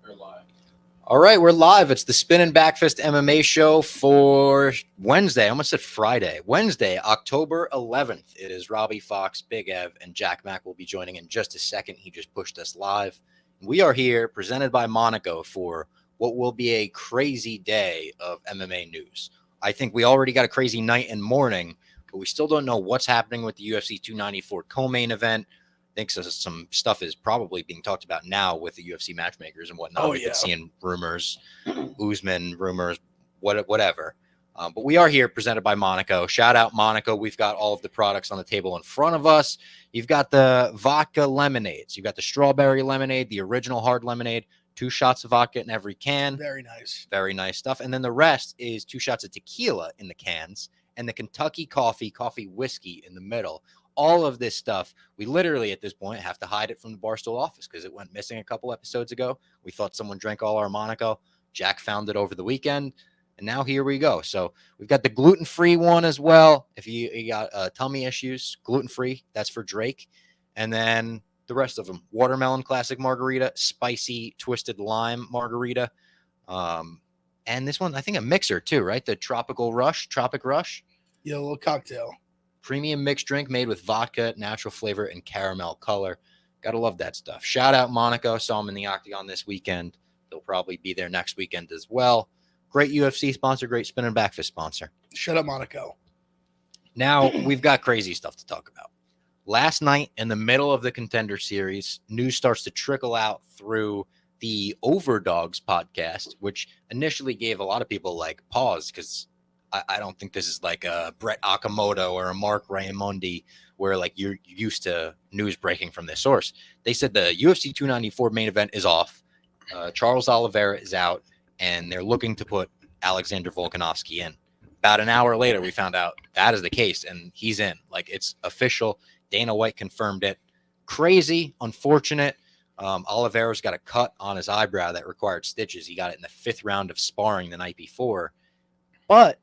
We're live. All right, we're live. It's the Spinnin Backfist MMA show for Wednesday. I almost said Friday. Wednesday, October 11th. It is Robbie Fox, Big Ev, and Jack Mack will be joining in just a second. He just pushed us live. We are here, presented by Monaco, for what will be a crazy day of MMA news. I think we already got a crazy night and morning, but we still don't know what's happening with the UFC 294 co-main event. I think some stuff is probably being talked about now with the UFC matchmakers and whatnot. We've been seeing rumors, Usman rumors, whatever. But we are here presented by Monaco. Shout out Monaco. We've got all of the products on the table in front of us. You've got the vodka lemonades. You've got the strawberry lemonade, the original hard lemonade, 2 shots of vodka in every can. Very nice. Very nice stuff. And then the rest is 2 shots of tequila in the cans and the Kentucky coffee whiskey in the middle. All of this stuff, we literally at this point have to hide it from the Barstool office because it went missing a couple episodes ago. We thought someone drank all our Monaco. Jack found it over the weekend, and now here we go. So we've got the gluten-free one as well. If you got tummy issues, gluten-free, that's for Drake. And then the rest of them, watermelon classic margarita, spicy twisted lime margarita. And this one, I think a mixer too, right? The Tropic Rush. Yeah, a little cocktail. Premium mixed drink made with vodka, natural flavor, and caramel color. Gotta love that stuff. Shout out Monaco. Saw them in the Octagon this weekend. They'll probably be there next weekend as well. Great UFC sponsor, great Spinnin Backfist sponsor. Shut up, Monaco. Now, we've got crazy stuff to talk about. Last night, in the middle of the Contender Series, news starts to trickle out through the Overdogs podcast, which initially gave a lot of people like pause because I don't think this is like a Brett Okamoto or a Mark Raimondi where like you're used to news breaking from this source. They said the UFC 294 main event is off. Charles Oliveira is out, and they're looking to put Alexander Volkanovski in. About an hour later, we found out that is the case, and he's in. Like, it's official. Dana White confirmed it. Crazy, unfortunate. Oliveira's got a cut on his eyebrow that required stitches. He got it in the 5th round of sparring the night before. But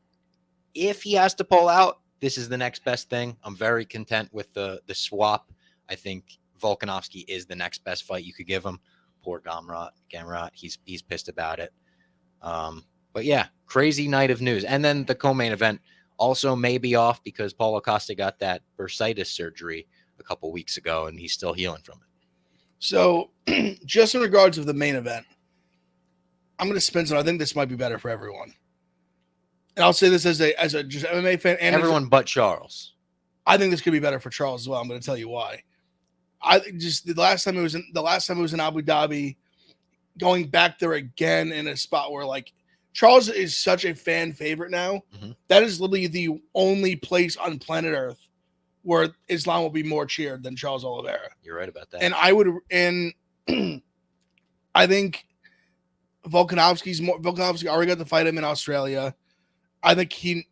if he has to pull out, this is the next best thing. I'm very content with the swap. I think Volkanovski is the next best fight you could give him. Poor Gamrot, he's pissed about it. But yeah, crazy night of news. And then the co-main event also may be off because Paulo Costa got that bursitis surgery a couple weeks ago, and he's still healing from it. So, just in regards of the main event, I'm going to spin some. I think this might be better for everyone. And I'll say this as a just MMA fan and everyone but Charles. I think this could be better for Charles as well. I'm going to tell you why. I just the last time it was in Abu Dhabi, going back there again in a spot where like Charles is such a fan favorite now. Mm-hmm. That is literally the only place on planet Earth where Islam will be more cheered than Charles Oliveira. You're right about that. And I think Volkanovski already got to fight him in Australia. I think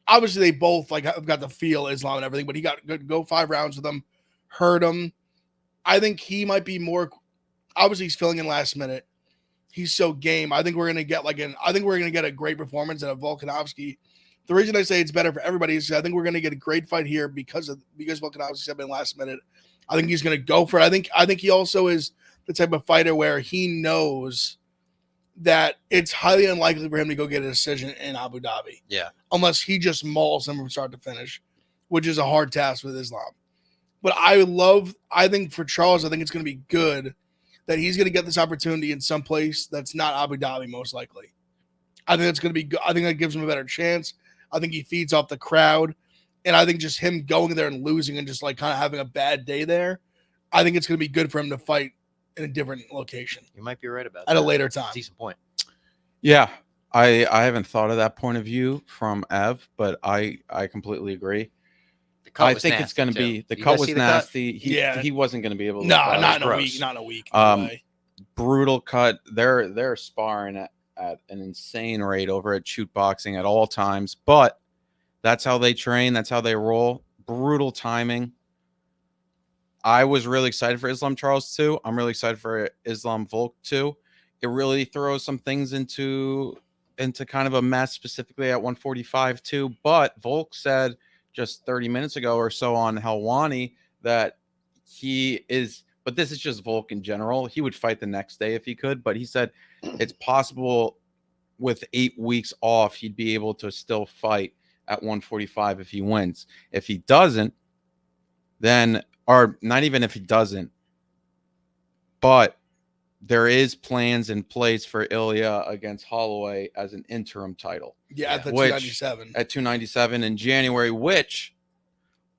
obviously they both like have got to feel Islam and everything, but he got to go 5 rounds with him, hurt him. I think he might be more. Obviously, he's filling in last minute. He's so game. I think we're gonna get a great performance out of Volkanovski. The reason I say it's better for everybody is I think we're gonna get a great fight here because Volkanovski's stepped in last minute. I think he's gonna go for it. I think he also is the type of fighter where he knows that it's highly unlikely for him to go get a decision in Abu Dhabi. Yeah. Unless he just mauls him from start to finish, which is a hard task with Islam. But I think for Charles, I think it's going to be good that he's going to get this opportunity in some place that's not Abu Dhabi, most likely. I think it's going to be good. I think that gives him a better chance. I think he feeds off the crowd. And I think just him going there and losing and just like kind of having a bad day there, I think it's going to be good for him to fight in a different location. You might be right about that. At a later time. Decent point. Yeah, I haven't thought of that point of view from Ev, but I completely agree. I think it's going to be the cut was nasty. He wasn't going to be able to. No, not in a week. Brutal cut. They're sparring at an insane rate over at Shoot Boxing at all times, but that's how they train. That's how they roll. Brutal timing. I was really excited for Islam Charles too. I'm really excited for Islam Volk too. It really throws some things into kind of a mess, specifically at 145 too. But Volk said just 30 minutes ago or so on Helwani that he is but this is just Volk in general. He would fight the next day if he could, but he said it's possible with 8 weeks off, he'd be able to still fight at 145 if he wins. If he doesn't, then, or not even if he doesn't, but there is plans in place for Ilya against Holloway as an interim title. Yeah, at the Which- 297. At 297 in January, which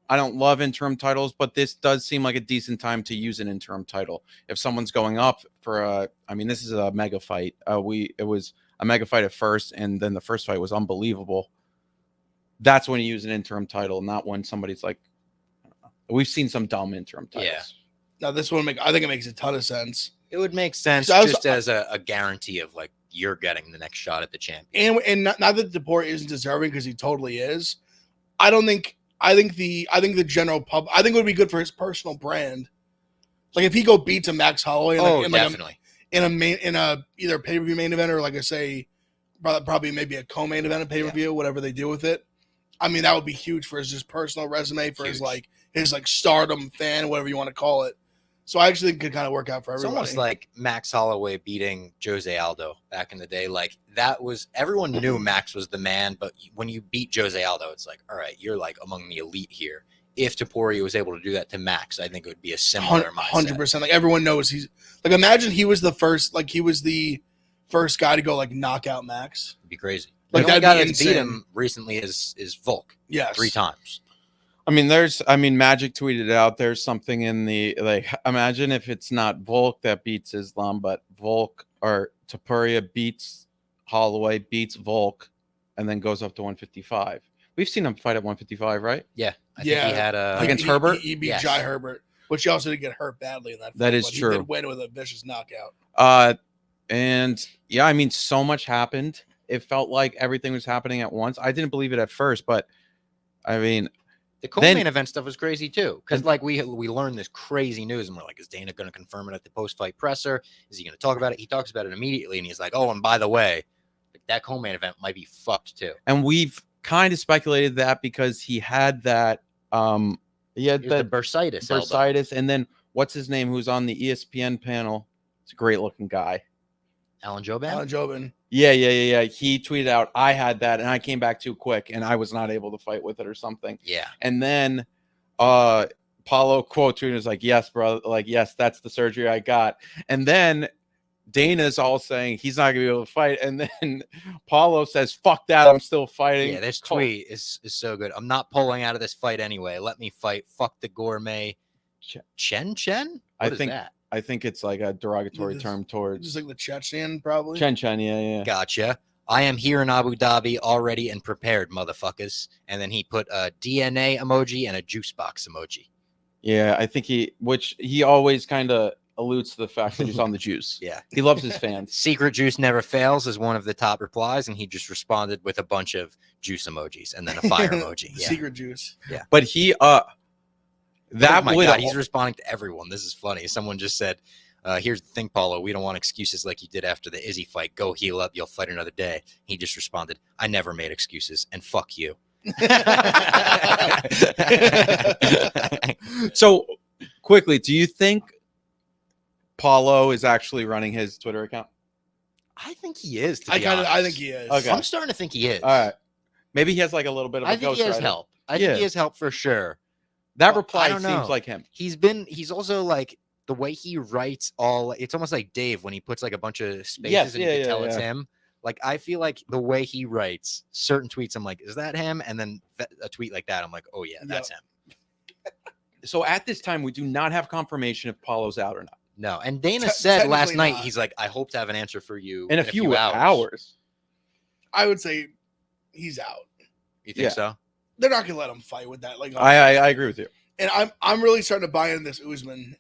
I don't love interim titles, but this does seem like a decent time to use an interim title. If someone's going up for a, I mean, this is a mega fight. It was a mega fight at first, and then the first fight was unbelievable. That's when you use an interim title, not when somebody's like, we've seen some dumb interim titles. Yeah. Now this one, I think it makes a ton of sense. It would make sense So just as a guarantee of like you're getting the next shot at the champion. And not that DePore isn't deserving, because he totally is. I think the general pub. I think it would be good for his personal brand. Like if he beats a Max Holloway, Definitely. in a either pay per view main event, or like I say, probably maybe a co-main event of pay per view, whatever they do with it. I mean, that would be huge for his just personal resume, for his stardom fan, whatever you want to call it. So I actually think it could kind of work out for everybody. It's almost like Max Holloway beating Jose Aldo back in the day. Like that was, everyone knew Max was the man, but when you beat Jose Aldo, it's like, all right, you're like among the elite here. If Topuria was able to do that to Max, I think it would be a similar mindset. 100%. Like everyone knows he's like, imagine he was the first guy to go like knock out Max. It'd be crazy. Like The only that'd guy be that's beat insane. him recently is Volk. Yes. 3 times. Magic tweeted out there's something in the, like, imagine if it's not Volk that beats Islam, but Volk or Topuria beats Holloway, beats Volk, and then goes up to 155. We've seen him fight at 155, right? Yeah. I think he had a Against Herbert? He beat Yes. Jai Herbert, which he also did get hurt badly in that fight. That is but true. He did win with a vicious knockout. And yeah, I mean, so much happened. It felt like everything was happening at once. I didn't believe it at first, but I mean, the co-main event stuff was crazy too, because like we learned this crazy news, and we're like, is Dana going to confirm it at the post-fight presser? Is he going to talk about it? He talks about it immediately, and he's like, oh, and by the way, that co-main event might be fucked too. And we've kind of speculated that because he had that He had the bursitis, and then what's his name, who's on the ESPN panel? It's a great looking guy. Alan Joban. Alan Jobin. Yeah. He tweeted out, I had that, and I came back too quick, and I was not able to fight with it or something. Yeah. And then Paulo quote tweeted was like, yes, bro, like, yes, that's the surgery I got. And then Dana's all saying he's not gonna be able to fight, and then Paulo says, fuck that, I'm still fighting. Yeah, this tweet is so good. I'm not pulling out of this fight anyway. Let me fight. Fuck the gourmet. Chen? What is that? I think it's like a derogatory term towards Just like the Chechen, probably. Chen. Yeah. Gotcha. I am here in Abu Dhabi already and prepared, motherfuckers. And then he put a DNA emoji and a juice box emoji. Yeah, I think he always kind of alludes to the fact that he's on the juice. Yeah. He loves his fans. Secret juice never fails is one of the top replies, and he just responded with a bunch of juice emojis and then a fire emoji. Yeah. Secret juice. Yeah. But he Oh my God, he's responding to everyone. This is funny. Someone just said, here's the thing, Paulo. We don't want excuses like you did after the Izzy fight. Go heal up. You'll fight another day. He just responded, I never made excuses, and fuck you. So quickly, do you think Paulo is actually running his Twitter account? I think he is. I think he is. Okay. I'm starting to think he is. All right. Maybe he has like a little bit of a I think he has ghostwriter. help. I think he has help for sure. That Well, reply I don't know. seems like him. He's also like the way he writes it's almost like Dave when he puts like a bunch of spaces and you can tell it's him. Like I feel like the way he writes certain tweets, I'm like, is that him? And then a tweet like that, I'm like, oh yeah, that's him. So at this time, we do not have confirmation if Paulo's out or not. No, and Dana said last technically night, not. he's like, I hope to have an answer for you In a few hours. I would say he's out. You think so? They're not gonna let him fight with that. Like I agree with you. and I'm really starting to buy into this Usman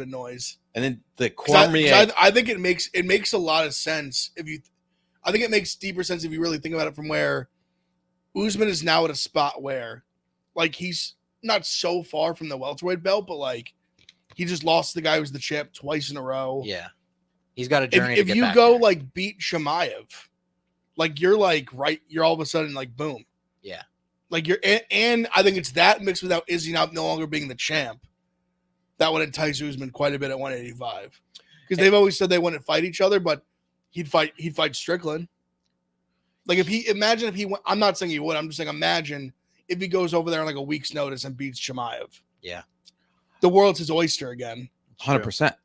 noise. And then the 'Cause I Cormier. I think it makes a lot of sense I think it makes deeper sense if you really think about it from where Usman is now at a spot where like he's not so far from the welterweight belt, but like he just lost the guy who's the champ twice in a row. Yeah. He's got a journey. If you go like beat Chimaev, like you're like you're all of a sudden like boom. Yeah. Like and I think it's that mixed without Izzy no longer being the champ. that would entice Usman quite a bit at 185. Because they've always said they wouldn't fight each other, but he'd fight Strickland. Like imagine if he went, I'm not saying he would, I'm just saying imagine if he goes over there on like a week's notice and beats Chimaev. Yeah. The world's his oyster again. 100%.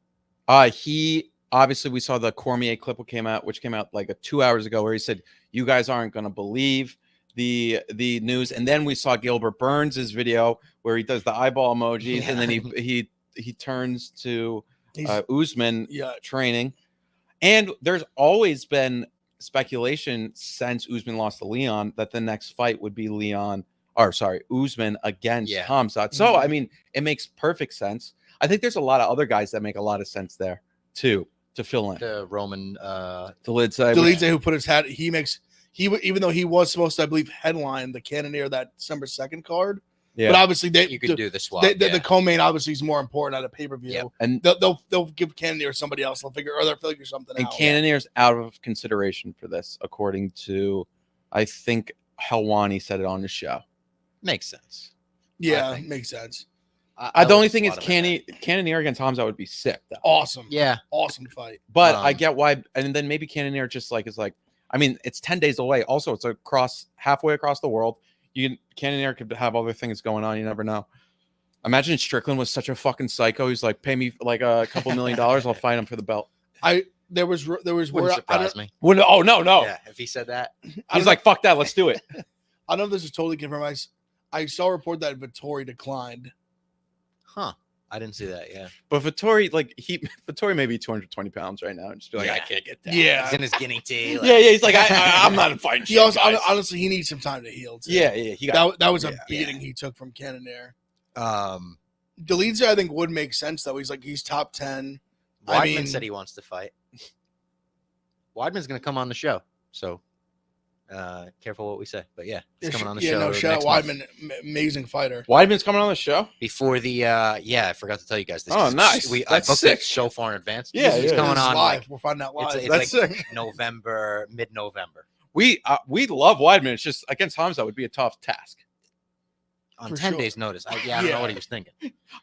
He obviously, we saw the Cormier clip which came out like 2 hours ago, where he said, "You guys aren't going to believe the news." And then we saw Gilbert Burns' video where he does the eyeball emojis, and then he turns to Usman training. And there's always been speculation since Usman lost to Leon that the next fight would be Usman against Khamzat. So I mean, it makes perfect sense. I think there's a lot of other guys that make a lot of sense there too to fill in. The Roman Dolidze, who put his hat, even though he was supposed to, I believe, headline the Cannonier that December 2nd card. Yeah. But obviously you could do the swap. The co-main obviously is more important at a pay-per-view. Yeah. And they'll give Cannonier somebody else. They'll figure something and out. Cannonier's out of consideration for this, according to, I think Helwani said it on the show. Makes sense. Yeah, makes sense. The only thing is Cannonier against Khamzat would be sick. Though. Awesome. Yeah. Awesome fight. But I get why. And then maybe Cannonier just is like, I mean, it's 10 days away. Also, it's halfway across the world. Cannonier could have other things going on. You never know. Imagine Strickland was such a fucking psycho. He's like, pay me like a couple $1 million. I'll fight him for the belt. There was wouldn't word, surprise me. Oh no. Yeah, if he said that, he's like, fuck that. Let's do it. I don't know if this is totally confirmed. I saw a report that Vettori declined. Huh? I didn't see that. Yeah, but Vettori, Vettori may be 220 pounds right now, and just be like, I can't get that. Yeah, he's in his guinea tea. Yeah. He's like, I'm not fighting. He also, honestly, he needs some time to heal. Too. Yeah. That was a beating he took from Cannonier. Dolidze, I think, would make sense though. He's top 10. Weidman said he wants to fight. Weidman's going to come on the show, so careful what we say. But yeah, he's coming on the show. No, shout out Weidman, amazing fighter. Weidman's coming on the show before the. I forgot to tell you guys this. Oh, nice. I booked it so far in advance. He's coming on live. We're finding out live. It's like November, mid-November. We love Weidman. It's just against Khamzat would be a tough task. On 10 days notice. I don't know what he was thinking.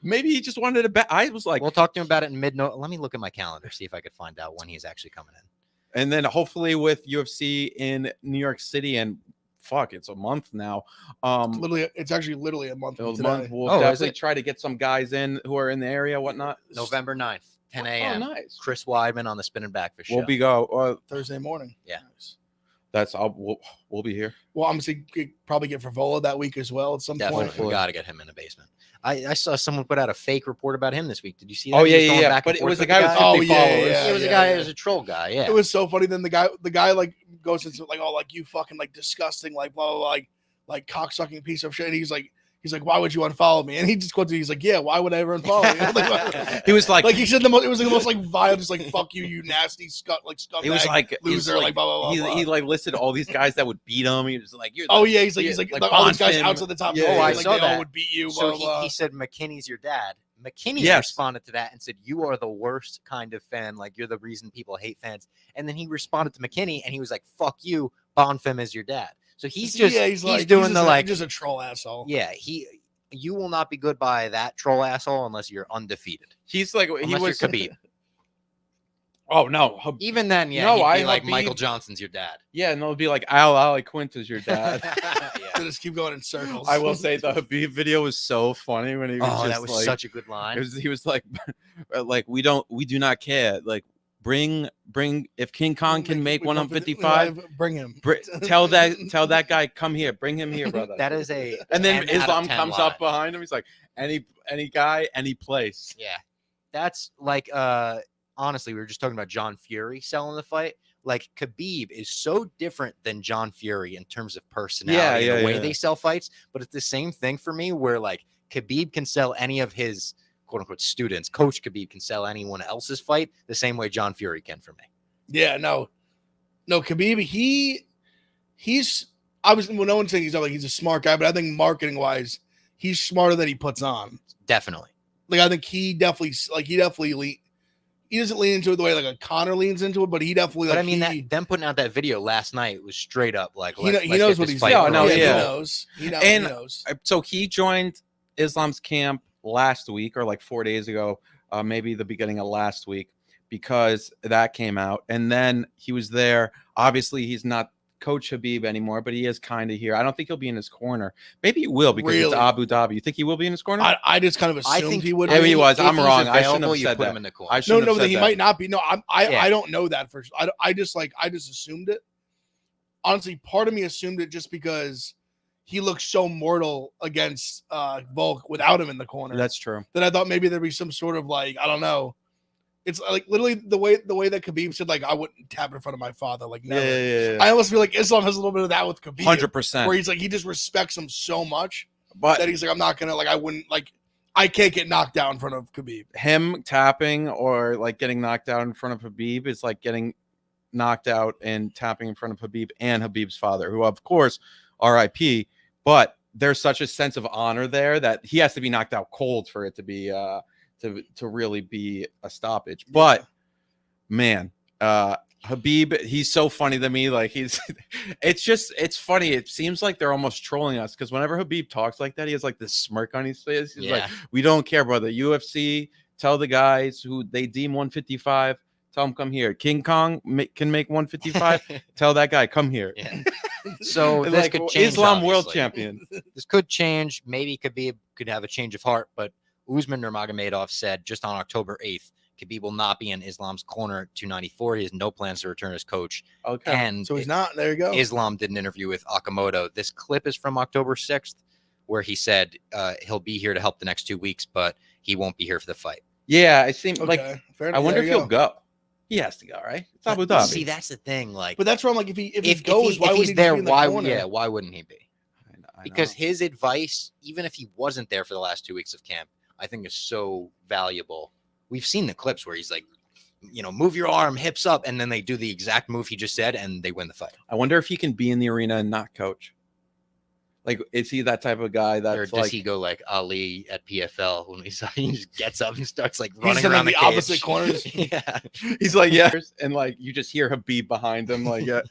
Maybe he just wanted to bet. I was like, we'll talk to him about it in let me look at my calendar, see if I could find out when he's actually coming in. And then hopefully with UFC in New York City, and it's a month now. It's actually literally a month. We'll definitely try to get some guys in who are in the area, whatnot. November 9th, 10 a.m. Oh, nice. Chris Weidman on the Spinnin Backfish show. We'll be Thursday morning. Yeah. Nice. We'll be here. Well, I'm going to probably get Frivola that week as well at some point. We got to get him in the basement. I saw someone put out a fake report about him this week. Did you see that? Oh, yeah. But it was the guy with 50 followers. It was a guy. It was a troll guy. Yeah. It was so funny. Then the guy like goes into like, oh, like you fucking like disgusting, like blah blah blah, like cocksucking piece of shit. And he's like, why would you unfollow me? And he just goes, he's like, yeah, why would I ever unfollow you? He was like he said it was the most like vile, just like fuck you nasty scumbag. He was like loser, like blah blah blah. He like listed all these guys that would beat him. He was like, he's like all these guys outside the top. Yeah, I saw that. Would beat you. So blah, blah. He said McKinney's your dad. McKinney responded to that and said, you are the worst kind of fan. Like, you're the reason people hate fans. And then he responded to McKinney and he was like, fuck you. Bonfim is your dad. So he's just he's just a troll asshole. Yeah, you will not be good by that troll asshole unless you're undefeated. He's like he was Khabib. Oh no! Even then, he'd be like Michael Johnson's your dad. Yeah, and they'll be like Ali Quinta's your dad. They'll just keep going in circles. I will say the Khabib video was so funny when he was that was such a good line. He was like we do not care. Like bring if King Kong can make 155, bring him. Tell that guy come here. Bring him here, brother. That is and then Islam comes up behind him. He's like any guy, any place. Yeah, that's like honestly, we were just talking about John Fury selling the fight. Like Khabib is so different than John Fury in terms of personality and the way they sell fights. But it's the same thing for me where like Khabib can sell any of his quote unquote students. Coach Khabib can sell anyone else's fight the same way John Fury can for me. Yeah, no, Khabib, he's obviously, well, no one's saying he's a smart guy, but I think marketing wise, he's smarter than he puts on. Definitely. Like, I think he doesn't lean into it the way like a Conor leans into it, but he definitely. But I mean, them putting out that video last night was straight up like he knows what he's doing. He knows. So he joined Islam's camp last week or like 4 days ago, maybe the beginning of last week, because that came out. And then he was there. Obviously, he's not Coach Khabib anymore, but he is kind of here. I don't think he'll be in his corner. Maybe he will because it's Really? Abu Dhabi. You think he will be in his corner? I just kind of I assumed think he would. Maybe be. he was. If I'm he's wrong. I shouldn't available, have you said put that. him in the corner. I No, shouldn't no, have said he that. might not be. No, Yeah. I don't know that for sure. I just assumed it. Honestly, part of me assumed it just because he looks so mortal against Volk without him in the corner. That's true. That I thought maybe there'd be some sort of like, I don't know. It's like literally the way that Khabib said, like, I wouldn't tap in front of my father. Like, never. Yeah. I almost feel like Islam has a little bit of that with Khabib. 100%. Where he's like, he just respects him so much But that he's like, I'm not gonna like, I can't get knocked out in front of Khabib. him tapping or like getting knocked out in front of Khabib is like getting knocked out and tapping in front of Khabib and Khabib's father, who of course RIP, but there's such a sense of honor there that he has to be knocked out cold for it to be to really be a stoppage. But man, Khabib, he's so funny to me. Like it's funny. It seems like they're almost trolling us because whenever Khabib talks like that, he has like this smirk on his face. He's like, we don't care, brother. UFC, tell the guys who they deem 155, tell them come here. King Kong can make 155. Tell that guy come here. Yeah. So It's this like could change. Islam world obviously. champion. This could change. Maybe Khabib could have a change of heart, but Usman Nurmagomedov said just on October 8th, Khabib will not be in Islam's corner at 294. He has no plans to return as coach. Okay. And So he's not. There you go. Islam did an interview with Akamoto. This clip is from October 6th, where he said he'll be here to help the next 2 weeks, but he won't be here for the fight. Yeah, it seems Okay, like fair I enough. wonder There if you he'll go. He has to go, right? It's Abu Dhabi. See, that's the thing. Like, But that's where I'm like, if he if goes, why would he's he there, be in the why corner? why wouldn't he be? I Because know. his advice, even if he wasn't there for the last 2 weeks of camp, I think is so valuable. We've seen the clips where he's like, move your arm, hips up, and then they do the exact move he just said, and they win the fight. I wonder if he can be in the arena and not coach. Like, is he that type of guy Or that's does like he go like Ali at PFL when he just gets up and starts like He's running in around the the cage? opposite corners. Yeah. he's like, yeah, and like you just hear Habib behind him, like, yeah.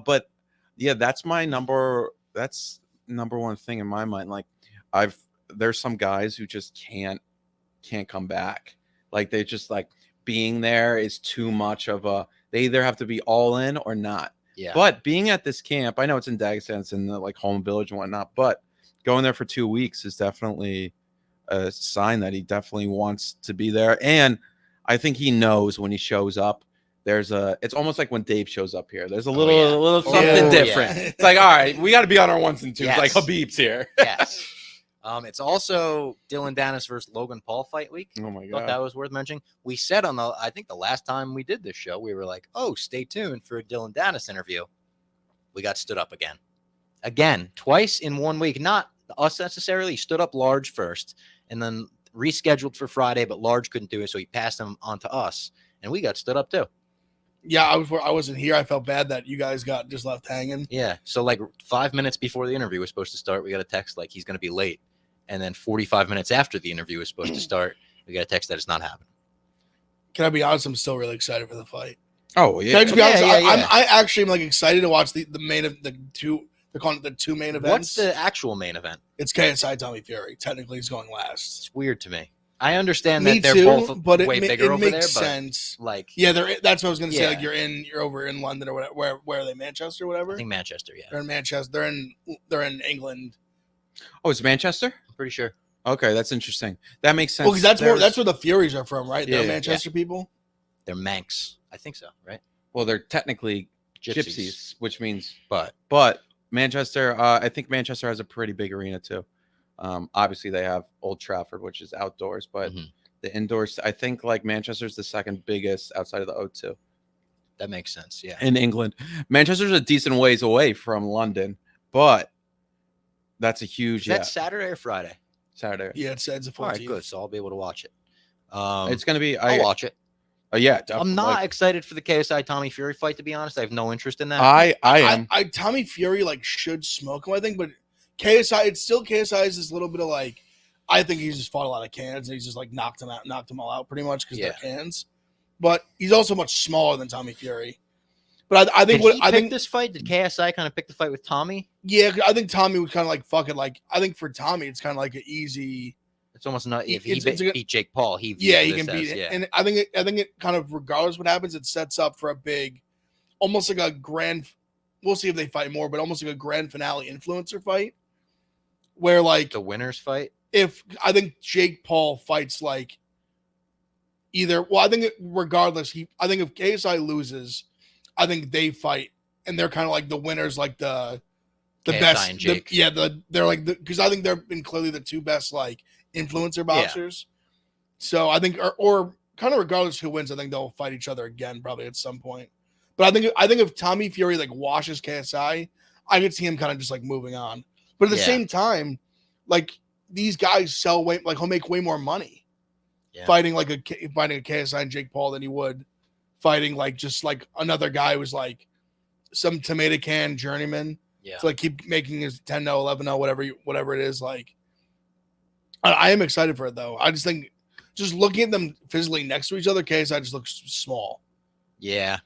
But yeah, that's number one thing in my mind. Like, there's some guys who just can't come back. Like, they just like being there is too much of they either have to be all in or not. Yeah. But being at this camp, I know it's in Dagestan, it's in the like home village and whatnot, but going there for 2 weeks is definitely a sign that he definitely wants to be there. And I think he knows when he shows up, it's almost like when Dave shows up here. There's a little something yeah. different. It's like, all right, we got to be on our ones and twos. Yes. Like Habib's here. Yes. It's also Dylan Dennis versus Logan Paul fight week. Oh my Thought god. that was worth mentioning. We said I think the last time we did this show, we were like, oh, stay tuned for a Dylan Dennis interview. We got stood up again, twice in 1 week. Not us necessarily. He stood up Large first and then rescheduled for Friday, but Large couldn't do it, so he passed him on to us, and we got stood up too. Yeah, I wasn't here. I felt bad that you guys got just left hanging. Yeah. So like 5 minutes before the interview was supposed to start, we got a text like he's going to be late. And then 45 minutes after the interview was supposed to start, we got a text that it's not happening. Can I be honest? I'm still really excited for the fight. Oh Can I yeah. just be honest? Yeah. I actually am like excited to watch the main of the two. They're calling it the two main events. What's the actual main event? It's KSI Tommy Fury. Technically, he's going last. It's weird to me. I understand Me that they're too, both but way bigger it over makes there, but sense. like, Yeah, that's what I was gonna say. Yeah. Like you're over in London or whatever. Where are they? Manchester, or whatever. I think Manchester. Yeah, They're in Manchester. They're in England. Oh, it's Manchester? I'm pretty sure. Okay, that's interesting. That makes sense. Well, because that's where the Furies are from, right? They're Yeah, Manchester people. They're Manx. I think so, right? well, they're technically Gypsies. gypsies, which means But Manchester, I think Manchester has a pretty big arena too. Obviously they have Old Trafford, which is outdoors, but Mhm. the indoors, I think like Manchester's the second biggest outside of the O2 that makes sense. Yeah. in England. Manchester's a decent ways away from London, but that's a huge Is that Saturday or Friday? Saturday. Yeah, it's a 14th. All right, good. So I'll be able to watch it. It's gonna be. I'll watch it. Yeah, I'm not like, excited for the KSI Tommy Fury fight, to be honest. I have no interest in that. I am. Tommy Fury like should smoke him, I think, but KSI is this little bit of like, I think he's just fought a lot of cans and he's just like knocked them all out pretty much because they're cans. But he's also much smaller than Tommy Fury. But I think this fight, did KSI kind of pick the fight with Tommy? Yeah, I think Tommy was kind of like fuck it. Like I think for Tommy, it's kind of like an easy. It's almost not if he It's a- beat Jake Paul, he Yeah, views he this can beat as, it. yeah. And I think it kind of, regardless what happens, it sets up for a big, almost like a grand. We'll see if they fight more, but almost like a grand finale influencer fight, where like The winners fight. if I think Jake Paul fights like either, well, I think regardless, I think if KSI loses, I think they fight and they're kind of like the winners, like the KSI best, and Jake. they're like because I think they're been clearly the two best like influencer boxers. So I think, or kind of regardless who wins, I think they'll fight each other again probably at some point. But I think if Tommy Fury like washes KSI, I could see him kind of just like moving on. But at the same time, like these guys sell way, like he'll make way more money fighting a KSI and Jake Paul than he would fighting like just like another guy who's like some tomato can journeyman. Yeah. To like keep making his 10-0, 11-0, whatever it is. Like I am excited for it though. I just think just looking at them physically next to each other, KSI just looks small. Yeah.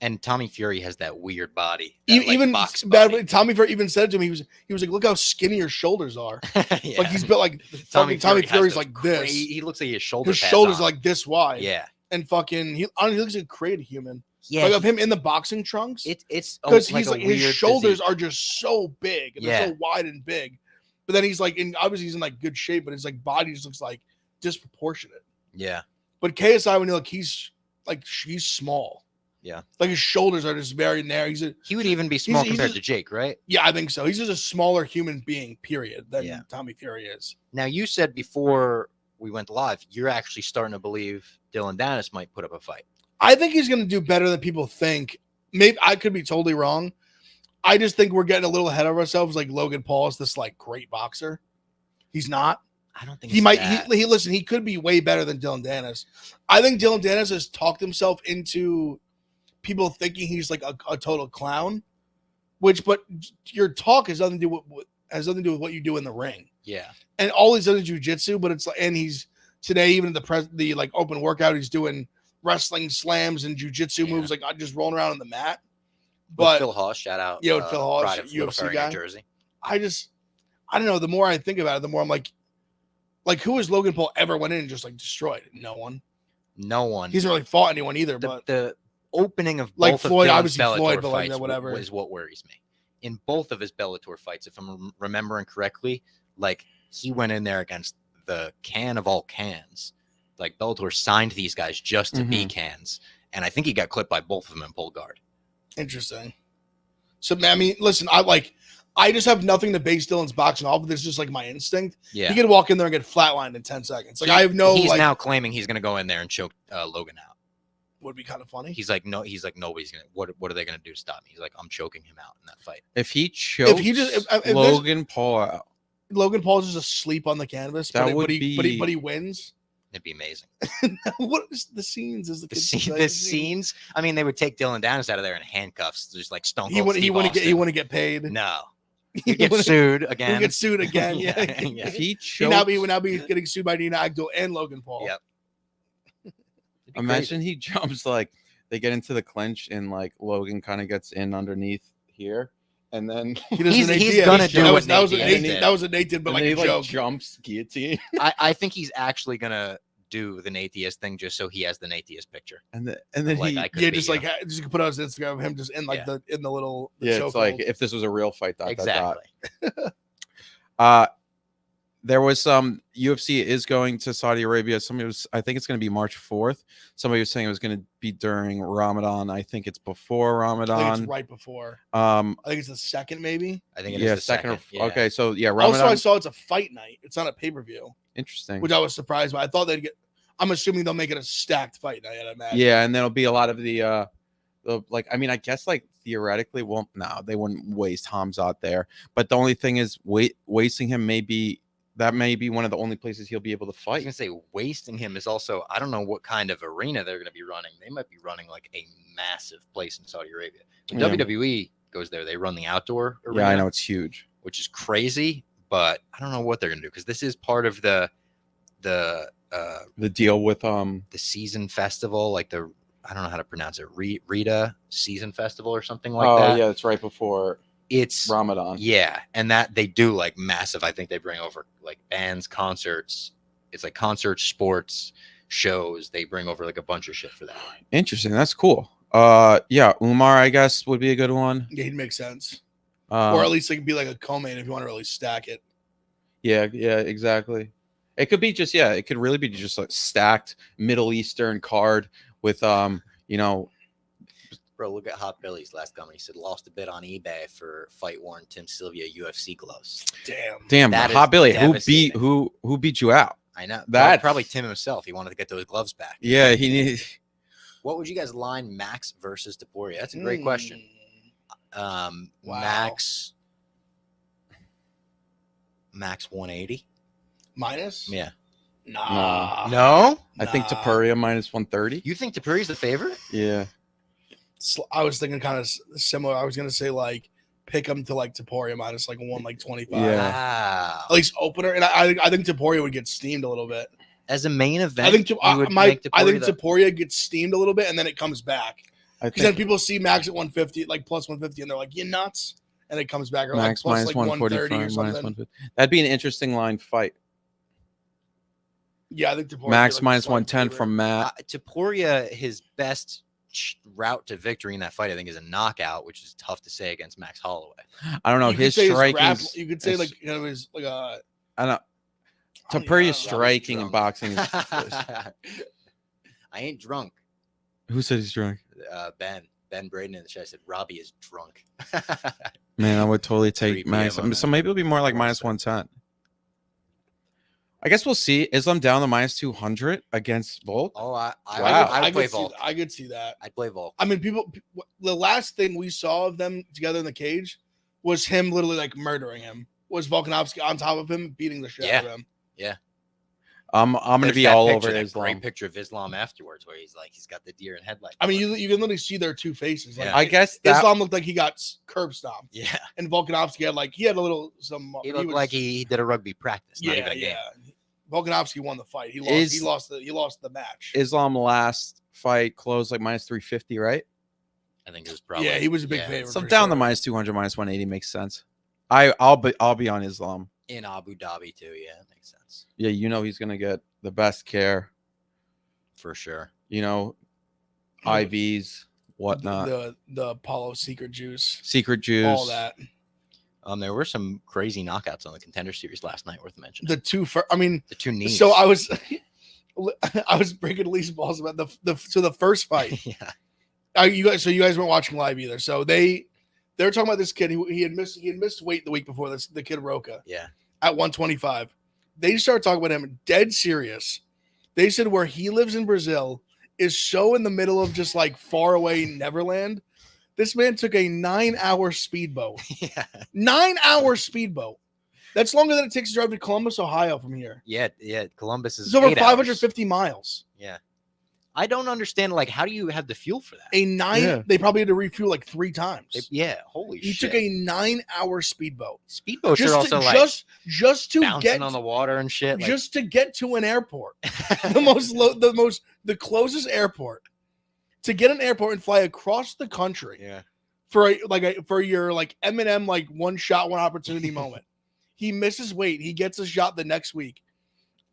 And Tommy Fury has that weird body. Even box body. Tommy Fury even said to me, he was like, "Look how skinny your shoulders are." Yeah. Like he's built like Tommy Fury's like this. He looks like his shoulders. His shoulders are like this wide. Yeah. And fucking he looks like a created human. Yeah. Like of him in the boxing trunks. It's because he's like his shoulders physique. are just so big and they're so wide and big. But then he's like obviously he's in like good shape, but his like body just looks like disproportionate. Yeah. But KSI, when you look, he's small. Yeah. Like his shoulders are just very narrow. He would even be small he's compared just- to Jake, right? Yeah, I think so. He's just a smaller human being, period, than Yeah. Tommy Fury is. Now, you said before we went live, you're actually starting to believe Dylan Dennis might put up a fight. I think he's going to do better than people think. Maybe I could be totally wrong. I just think we're getting a little ahead of ourselves. Like Logan Paul is this like great boxer. He's not. I don't think He might. Listen. He could be way better than Dylan Dennis. I think Dylan Dennis has talked himself into people thinking he's like a total clown. But your talk has nothing to do with what you do in the ring. Yeah. And all he's done is jujitsu, but it's like, and he's today even the like open workout, he's doing wrestling slams and jujitsu moves, like just rolling around on the mat. But But Phil Hawes, shout out. Phil Hawes, Pride of UFC Ferry, guy. New Jersey. I don't know. The more I think about it, the more I'm like who has Logan Paul ever went in and just like destroyed? No one. No one. He hasn't really fought anyone either. But the opening of like both Floyd, of Dylan's obviously Bellator Floyd, but fights like whatever is what worries me. In both of his Bellator fights, if I'm remembering correctly, like he went in there against the can of all cans. Like Bellator signed these guys just to be cans, and I think he got clipped by both of them in pull guard. Interesting. So I mean, listen, I just have nothing to base Dylan's boxing off of. This is just like my instinct. Yeah, He could walk in there and get flatlined in 10 seconds. Like I have no. He's like, now claiming he's going to go in there and choke Logan out. would be kind of funny. He's like, no, nobody's gonna. What are they gonna do to stop me? He's like, I'm choking him out in that fight. If he chokes if Logan Paul out, Logan Paul's just asleep on the canvas, That but would he wins. It'd be amazing. What is the scenes? Is the The scenes. I mean, they would take Dylan Dennis out of there in handcuffs, just like Stone He Cold. wouldn't get paid. No, He he'd get wouldn't- sued He again. would get sued again. Yeah. Yeah. if he He would chokes, now be getting sued by Nina Agdo and Logan Paul. Yep. It'd be imagine he jumps like they get into the clinch and like Logan kind of gets in underneath here, and then He does He's- what Nate he's did. gonna do that what was, that was Nate what did. Nate did. That was what Nate did, but and like then a he joke. jumps guillotine, I think he's actually gonna do the Nate Diaz thing just so he has the Nate Diaz picture. and then Like, he I could Yeah, be, just you like know. just put on his Instagram of him just in like Yeah. the little yeah, it's like chokehold. if this was a real fight. Exactly. There was some UFC is going to Saudi Arabia. Somebody was, I think it's going to be March 4th. Somebody was saying it was going to be during Ramadan. I think it's before I think Ramadan. it's right before. I I think it's the second, maybe. I think it yeah, is the second. Yeah. Okay, so yeah, Also, I Ramadan. saw it's a fight night. It's not a pay per view, Interesting. which I was surprised by. I thought they'd get. I'm assuming they'll make it a stacked fight night. I imagine. Yeah, and there'll be a lot of the like. I mean, I guess like theoretically, well, no, they wouldn't waste Khamzat there. But the only thing is, wasting him may be one of the only places he'll be able to I was fight. gonna say wasting him is also, I don't know what kind of arena they're gonna be running. They might be running like a massive place in Saudi Arabia. When Yeah. WWE goes there, they run the outdoor arena, Yeah, I know it's huge. which is crazy, but I don't know what they're gonna do because this is part of the Deal with season festival, like I don't know how to pronounce it, Rita season festival or something like oh that. yeah, it's right before It's Ramadan. yeah, and that they do like massive. I think they bring over like bands, concerts, it's like concerts, sports, shows. They bring over like a bunch of shit for that. Interesting. That's cool. Yeah, Umar, I guess, would be a good one. Yeah, he'd make sense. Or Um, at least it could be like a co-main if you want to really stack it. yeah, exactly. It could be just, it could really be just like stacked Middle Eastern card with you know, Bro, look at Hot Billy's last comment. He said lost a bit on eBay for fight worn Tim Sylvia UFC gloves. Damn. That Hot is Billy, devastating. who beat you out? I know. That's Probably Tim himself. He wanted to get those gloves back. Yeah, he needed. What would you guys line Max versus Topuria? That's a great question. Wow. Max 180. Minus? Yeah. Nah. No? I think Nah. Topuria minus 130. You think Topuria's the favorite? Yeah. I was thinking kind of similar. I was gonna say like pick him to like Topuria minus like 125. Yeah. Wow. At least opener, and I think Topuria would get steamed a little bit. As a main event, I think you would make Topuria the- Topuria gets steamed a little bit, and then it comes back. I Because then think people see Max at 150, like plus 150, and they're like, "You nuts!" And it comes back or like Max plus minus like 145, 130 or minus something. 150. That'd be an interesting line fight. Yeah, I think Topuria Max like, minus slight 110 favorite. from Matt. Topuria, his best route to victory in that fight, I think, is a knockout, which is tough to say against Max Holloway. I don't know. You could His say striking. you could say like his like I don't know. I don't Topuria's know. striking and drunk. boxing. Is, I ain't drunk. who said he's drunk? Ben Braden in the chat said Robbie is drunk. Man, I would totally 3 take Max. PM on So that maybe it'll be more like minus Wednesday. 110. I guess we'll see. Islam down to minus 200 against Volk. Oh, I Wow. would play could see, Volk. I could see that. I'd play Volk. I mean, the last thing we saw of them together in the cage was him literally like murdering him. Was Volkanovski on top of him, beating the shit out of him. I'm gonna There's be that all picture, over that Islam. great picture of Islam afterwards, where he's got the deer in headlights. I mean, you can literally see their two faces. Like, Yeah. I guess that Islam looked like he got curb stomped, Yeah, and Volkanovski had a little some. he looked like he did a rugby practice. Not even a game. Volkanovski won the fight. He lost the match. Islam last fight closed like minus 350, right? I think it was probably. Yeah, he was a big favorite. So for down to sure. minus 200, minus 180 makes sense. I'll be on Islam. in Abu Dhabi too. Yeah, it makes sense Yeah, he's gonna get the best care. for sure. IVs, whatnot, the Apollo secret juice, secret juice, all that. There were some crazy knockouts on the Contender Series last night worth mentioning. The two I mean, The two knees. so I was breaking Lee's balls about the first fight. yeah. You guys weren't watching live either. So they were talking about this kid. He had missed weight the week before. This the kid Roca Yeah. at 125. They started talking about him dead serious. They said where he lives in Brazil is so in the middle of just like far away Neverland. This man took a 9-hour speedboat. Yeah. 9-hour speedboat. That's longer than it takes to drive to Columbus, Ohio from here. Yeah. Columbus is It's over 8 hours. 550 miles. Yeah. I don't understand. Like, how do you have the fuel for that? Yeah. They probably had to refuel like 3 times. Holy He shit. took a 9-hour speedboat. Speedboats are also like just to bouncing get on the water and shit. Like, just to get to an airport. The closest airport. To get an airport and fly across the country yeah. for your like Eminem like one shot, one opportunity moment. He misses weight. He gets a shot the next week.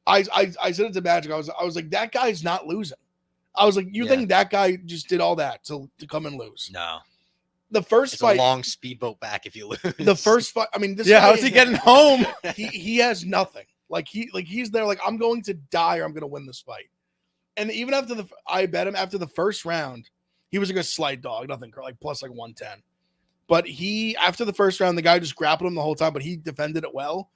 I said it to Magic. I was like, that guy's not losing. I was like, you Yeah. think that guy just did all that to come and lose? No. The first It's fight, a long speedboat back if you lose. the first fight. I mean, this Yeah, guy how's he getting home? he has nothing. He's there. Like, I'm going to die or I'm going to win this fight. And even after I bet him after the first round, he was like a slight dog, nothing like plus like 110. But after the first round, the guy just grappled him the whole time, but he defended it well.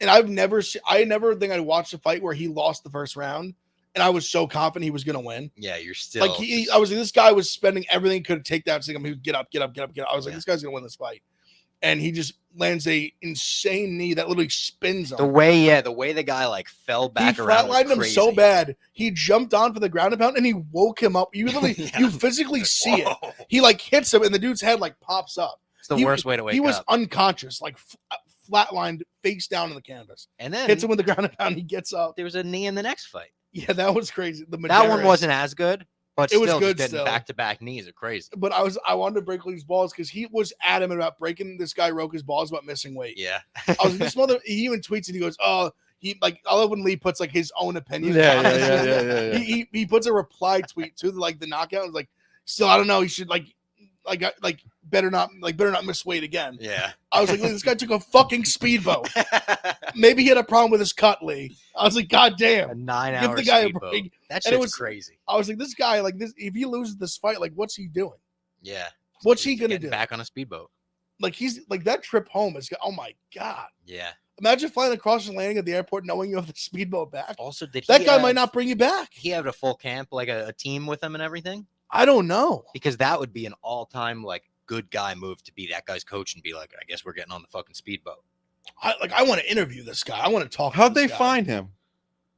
And I never think I'd watched a fight where he lost the first round, and I was so confident he was going to win. Yeah, you're still Like I was like, this guy was spending everything he could take that. He would get up. I was like, Yeah. this guy's going to win this fight. And he just lands a insane knee that literally spins him. the way the guy like fell back He around. was flatlined him so crazy. bad. He jumped on for the ground and pound, and he woke him up. You literally, Yeah. you physically see it. Whoa. He like hits him, and the dude's head like pops up. It's the He- worst way to wake He was up. unconscious, like flatlined, face down on the canvas. And then Hits him with the ground and pound. He gets up. there was a knee in the next fight. Yeah, that was crazy. That one wasn't as good, but It was still, good just still. getting back-to-back knees are crazy. But I wanted to break Lee's balls because he was adamant about breaking this guy Roka's balls about missing weight. Yeah. I was this mother. He even tweets and he goes, "Oh, He like I love when Lee puts like his own opinion. Yeah. He puts a reply tweet to like the knockout. It's like, still I don't know. He should like better not miss weight again. Yeah. I was like, this guy took a fucking speedboat. Maybe he had a problem with his cut, Lee. I was like, God damn. A 9-hour Give the guy a speedboat. break. That And shit's it was crazy. I was like, this guy, like this, if he loses this fight, like what's he doing? Yeah. What's he He's gonna getting do? back on a speedboat. Like he's like that trip home is oh my God. Yeah. Imagine flying across and landing at the airport knowing you have the speedboat back. Also, did That he guy have- might not bring you back. He had a full camp, like a team with him and everything? I don't know. Because that would be an all-time like good guy move to be that guy's coach and be like, I guess we're getting on the fucking speedboat. I want to interview this guy. I want to talk. How'd to they this guy. find him?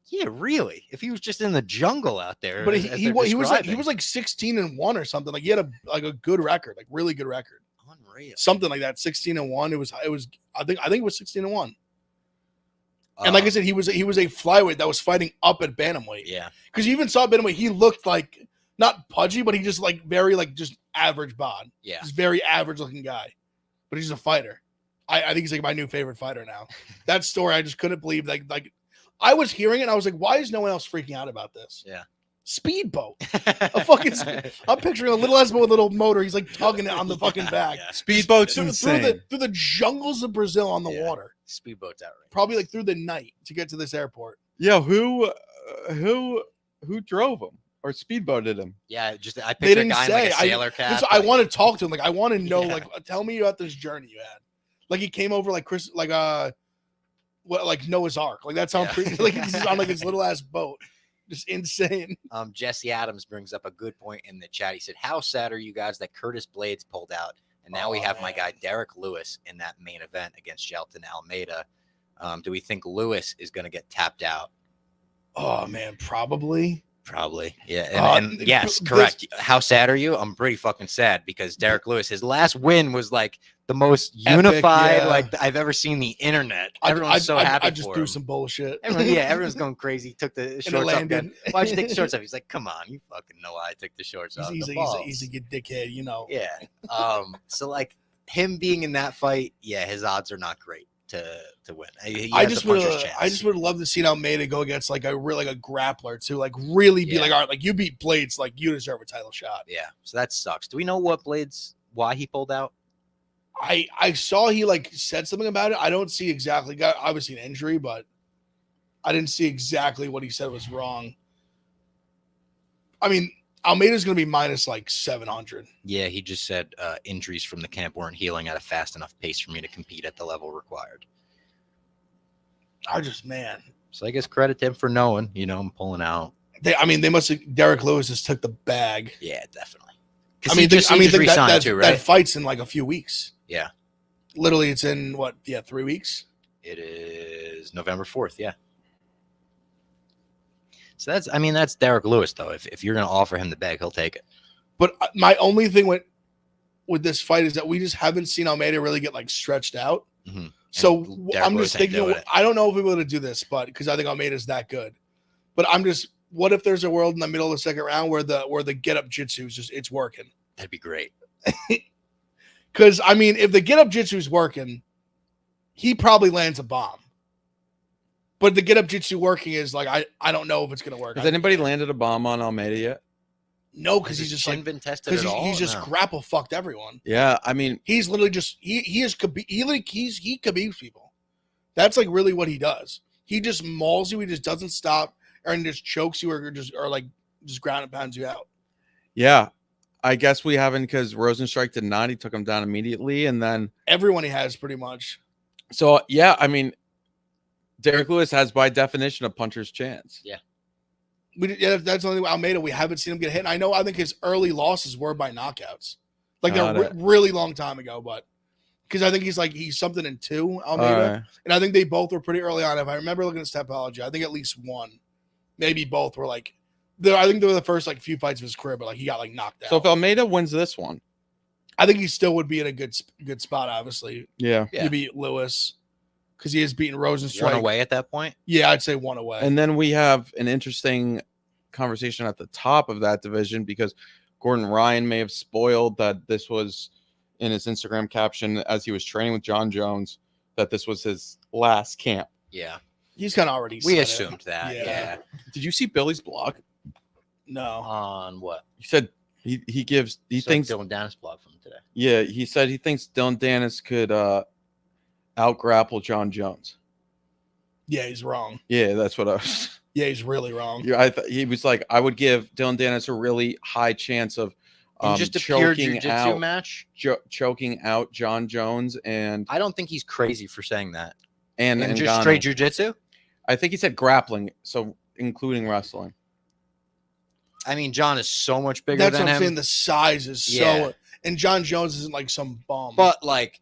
Yeah, really. If he was just in the jungle out there, But as he they're was like describing. 16-1 or something. Like he had a good record, like really good record, Unreal. something like that. 16-1. It was I think it was 16-1. And like I said, he was a flyweight that was fighting up at bantamweight. Yeah. Because you even saw bantamweight, he looked like not pudgy, but he just like very like just average bod. Yeah. He's a very average looking guy, but he's a fighter. I think he's like my new favorite fighter now. That story, I just couldn't believe. Like I was hearing it, and I was like, why is no one else freaking out about this? Yeah. Speedboat. I'm picturing a little Esmo with a little motor. He's like tugging it on the fucking back. Yeah. Speedboat's Through insane. the jungles of Brazil on the Yeah. water. Speedboat's outrageous. Probably like through the night to get to this airport. Yeah, who drove him or speedboated him? Yeah, just I They picture a didn't guy in like a say. sailor cap. And so I want to talk to him. Like I want to know. Yeah. Like tell me about this journey you had. Like he came over like Chris, like like Noah's Ark. Like that's how Yeah. like he's on like his little ass boat. Just insane. Jesse Adams brings up a good point in the chat. He said, how sad are you guys that Curtis Blades pulled out? And now we have my guy Derek Lewis in that main event against Shelton Almeida. Do we think Lewis is going to get tapped out? Oh man, probably. Probably. Yeah. And yes, correct. How sad are you? I'm pretty fucking sad because Derek Lewis, his last win was like the most unified, yeah. like I've ever seen the internet. Everyone's so happy. I just for threw him. some bullshit. Everyone's going crazy. He took the shorts off. landed. Again. Why'd you take the shorts off? He's like, come on, you fucking know why I took the shorts off. He's a good dickhead, you know. Yeah. So like him being in that fight, yeah, his odds are not great to win. I just would love to see Almeida go against like a grappler too, like really be like, all right, like you beat Blades, like you deserve a title shot. Yeah. So that sucks. Do we know why he pulled out? I saw he like said something about it. I don't see exactly. Got obviously an injury, but I didn't see exactly what he said was wrong. I mean, Almeida's going to be minus like 700. Yeah, he just said injuries from the camp weren't healing at a fast enough pace for me to compete at the level required. Man. So I guess credit to him for knowing, I'm pulling out. They must have. Derek Lewis just took the bag. Yeah, definitely. He just resigned too, right? That fight's in like a few weeks. Yeah. Literally, it's in 3 weeks? It is November 4th, yeah. So that's Derek Lewis, though. If you're going to offer him the bag, he'll take it. But my only thing with this fight is that we just haven't seen Almeida really get like stretched out. Mm-hmm. So Derek I'm Lewis just ain't thinking, doing it. I don't know if we're able to do this, but because I think Almeida's that good. But what if there's a world in the middle of the second round where the get up jitsu is it's working? That'd be great. Because if the get up jitsu is working, he probably lands a bomb. But the get up jitsu working is like I don't know if it's gonna work. Has anybody landed a bomb on Almeida yet? No, because Has he's his just chin like been tested because at all? he's just No. grapple fucked everyone. Yeah, He's literally just he Khabibs people. That's like really what he does. He just mauls you. He just doesn't stop and just chokes you or just ground and pounds you out. yeah. I guess we haven't because Rosenstrike did not. He took him down immediately, and then Everyone he has pretty much. so yeah. Derek Lewis has by definition a puncher's chance. Yeah. That's the only way Almeida. We haven't seen him get hit. And I think his early losses were by knockouts, like they're really long time ago. But because I think he's something in 2 Almeida, and I think they both were pretty early on. If I remember looking at Stepology, I think at least one, maybe both were like. I think they were the first like few fights of his career, but like he got like knocked out. So if Almeida wins this one, I think he still would be in a good spot. Obviously, yeah. he beat Lewis because he has beaten Rosenstrike. One away at that point? Yeah, I'd say 1 away. And then we have an interesting conversation at the top of that division because Gordon Ryan may have spoiled that this was in his Instagram caption as he was training with John Jones, that this was his last camp. Yeah. He's kind of already. We said assumed it. that. Yeah. Did you see Billy's blog? No. On what? He said he thinks Dylan Dennis blog from today. Yeah, he said he thinks Dylan Dennis could out grapple John Jones. Yeah, he's wrong. Yeah, that's what I was. Yeah, he's really wrong. Yeah, he was like, I would give Dylan Dennis a really high chance of In just a pure choking jiu-jitsu out match? choking out John Jones and I don't think he's crazy for saying that. and just Ngannou. straight jiu-jitsu? I think he said grappling, so including wrestling. I mean, John is so much bigger That's than what I'm him. saying. The size is Yeah. so. And John Jones isn't like some bum. But like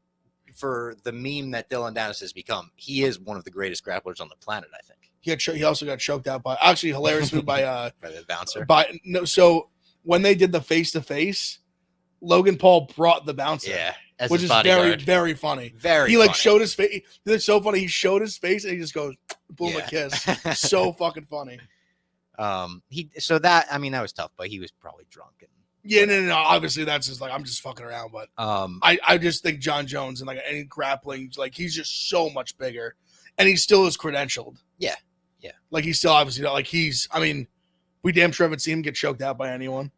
for the meme that Dylan Dennis has become, he is one of the greatest grapplers on the planet, I think. he also got choked out by actually hilarious move by By the bouncer. So when they did the face to face, Logan Paul brought the bouncer. Yeah. As Which his is very, bodyguard. very funny. Very He like funny. showed his face. It's so funny. He showed his face and he just goes boom, a kiss. So fucking funny. That was tough, but he was probably drunk. And Yeah, no. Obviously, that's just like I'm just fucking around, but I just think John Jones and like any grappling, like he's just so much bigger, and he still is credentialed. Yeah. Like he's still obviously not like he's. I mean, we damn sure haven't seen him get choked out by anyone.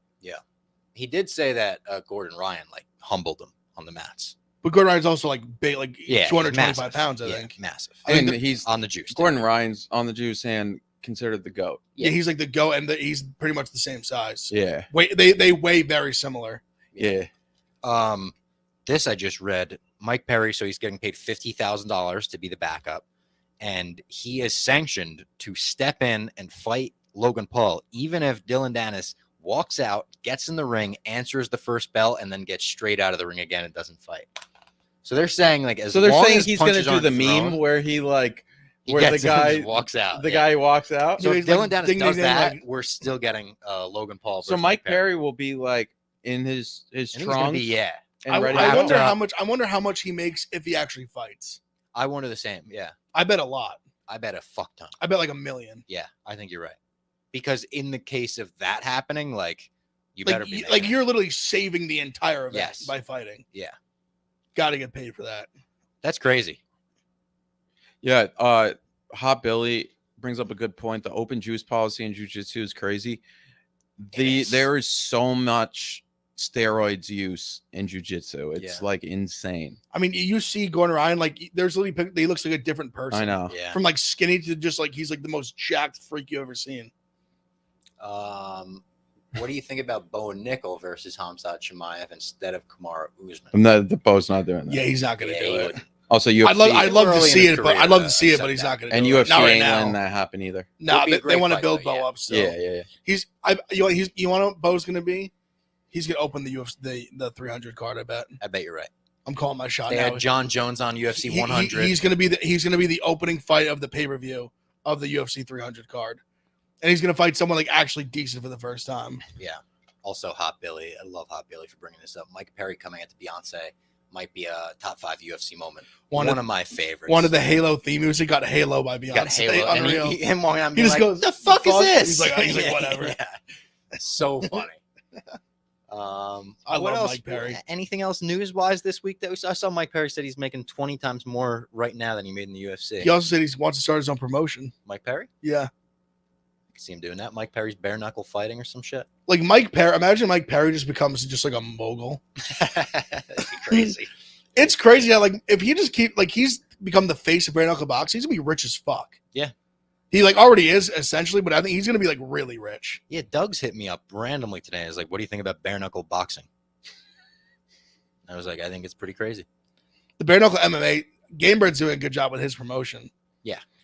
he did say that Gordon Ryan like humbled him on the mats. But Gordon Ryan's also like big, like Yeah, 225 massive. pounds, I Yeah, think. massive. And he's on the juice. Gordon Ryan's on the juice and considered the GOAT. Yeah, he's like the GOAT, and he's pretty much the same size. Yeah. They weigh very similar. Yeah. This I just read. Mike Perry, so he's getting paid $50,000 to be the backup, and he is sanctioned to step in and fight Logan Paul, even if Dylan Dennis walks out, gets in the ring, answers the first bell, and then gets straight out of the ring again and doesn't fight. So they're saying like as So they're long saying as he's going to punches do aren't the meme thrown, where he like he where the gets in and guy just walks out. the yeah. guy walks out. So Yeah, if he's Dylan like, Dennis ding, does ding, ding, that, like- we're still getting Logan Paul. So versus Mike Perry will be like in his And he's gonna trunks be and I ready have to wonder go. how much. I wonder how much he makes if he actually fights. I wonder the same. Yeah, I bet a lot. I bet a fuck ton. I bet like $1 million. Yeah, I think you're right. Because in the case of that happening, like you Like, better be like making you're literally saving the entire event Yes. by fighting. Yeah. Got to get paid for that. That's crazy. Yeah, Hot Billy brings up a good point. The open juice policy in jiu-jitsu is crazy. There is so much steroids use in jiu-jitsu. It's like insane. I mean, you see Gordon Ryan, like there's literally he looks like a different person. I know. Yeah. From like skinny to just like he's like the most jacked freak you ever seen. What do you think about Bo Nickel versus Khamzat Chimaev instead of Kamaru Usman? The Bo's not doing that. Yeah, he's not gonna Yeah, do he it. wouldn't. Also, UFC I'd love to Early in see his it, but career, I'd love to see it, accept but he's that. not gonna and do it. UFC Not right ain't now. letting that happen either. No, Would be a they great want to fight, build though, Bo yeah. up still. Yeah. You want what Bo's gonna be? He's gonna open the UFC the 300 card. I bet. I bet you're right. I'm calling my shot They now. had John Jones on UFC 100. He's gonna be the opening fight of the pay per view of the UFC 300 card, and he's gonna fight someone like actually decent for the first time. Yeah. Also, Hot Billy. I love Hot Billy for bringing this up. Mike Perry coming at the Beyonce might be a top 5 UFC moment. One of my favorites. One of the Halo theme music got Halo by Beyonce. got Halo. And Unreal. him walking out and He being just like, goes, the fuck is "Fuck?" this? He's like, whatever. Yeah. So funny. I what love else? Mike Perry. Anything else news-wise this week that I saw? Mike Perry said he's making 20 times more right now than he made in the UFC. He also said he wants to start his own promotion. Mike Perry? Yeah. I can see him doing that. Mike Perry's bare knuckle fighting or some shit. Like Mike Perry, imagine Mike Perry just becomes just like a mogul. That'd be crazy. It's crazy how like if he just keep like he's become the face of bare knuckle boxing, he's gonna be rich as fuck. Yeah. He like already is essentially, but I think he's gonna be like really rich. Yeah, Doug's hit me up randomly today. He's like, what do you think about bare knuckle boxing? I was like, I think it's pretty crazy. The bare knuckle MMA, Gamebird's doing a good job with his promotion.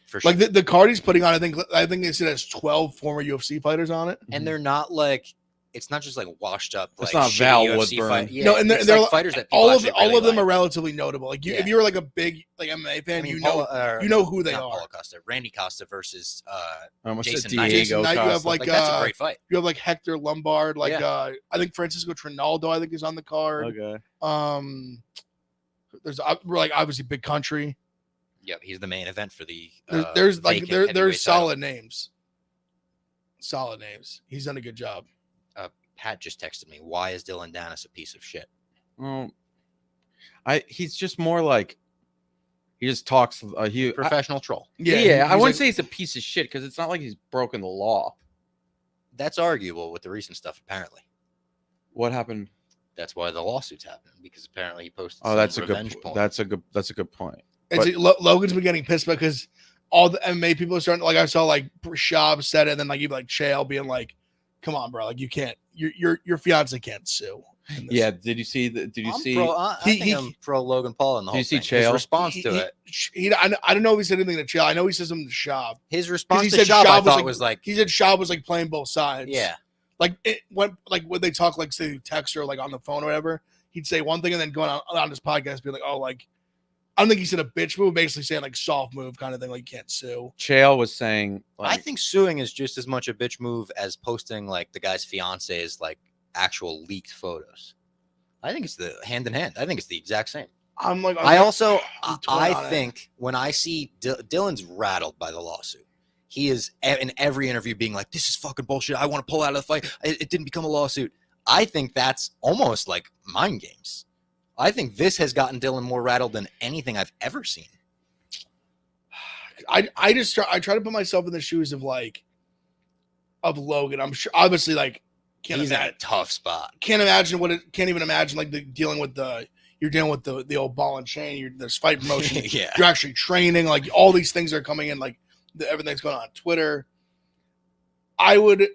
For sure. Like the card he's putting on, I think they said has 12 former UFC fighters on it. And they're not like, it's not just like washed up. It's Like not shitty Val UFC Woodburn. fight. Yeah, No, and it's they're like fighters that people all of actually really them like. are relatively notable. Like Yeah. if you're like a big like MMA fan, you know who they not are. Paulo Costa, Randy Costa versus I almost Jason said Knight. Diego Jason Knight, you have, Costa. like, like that's a great fight. You have like Hector Lombard, like Yeah. I think Francisco Trinaldo, I think is on the card. Okay. There's like obviously Big Country. Yeah, he's the main event for the. There's like vacant heavyweight there's title. solid names. Solid names. He's done a good job. Pat just texted me. Why is Dylan Dennis a piece of shit? Well, he's just more like He just talks. Professional troll. Yeah, I he's wouldn't say he's a piece of shit because it's not like he's broken the law. That's arguable with the recent stuff, apparently. What happened? That's why the lawsuits happened, because apparently he posted Oh, some that's a revenge good. porn. That's a good point. Logan's been getting pissed because all the MMA people are starting. Like I saw, like Shab said it, and then like even like Chael being like, "Come on, bro! Like you can't. Your fiance can't sue." Yeah. Did you see? Did you see? I think I'm pro Logan Paul in the whole you see thing. His Chael? response to it. I don't know if he said anything to Chael. I know he said something to Shab. His response He to said Shab, I Shab thought was like, he said Shab was like playing both sides. yeah. Like when they talk, like say text or like on the phone or whatever, he'd say one thing and then going on his podcast be like, oh, like I don't think he said a bitch move, basically saying like soft move kind of thing, like you can't sue. Chael was saying, I think suing is just as much a bitch move as posting like the guy's fiance's like actual leaked photos. I think it's the hand in hand. I think it's the exact same. I think when I see Dylan's rattled by the lawsuit, he is in every interview being like, this is fucking bullshit. I want to pull out of the fight. It didn't become a lawsuit. I think that's almost like mind games. I think this has gotten Dylan more rattled than anything I've ever seen. I try to put myself in the shoes of Logan. I'm sure, obviously, like, he's in a tough spot. Can't even imagine like dealing with the old ball and chain. There's fight promotion. Yeah. You're actually training. Like all these things are coming in. Like everything's going on Twitter. I would.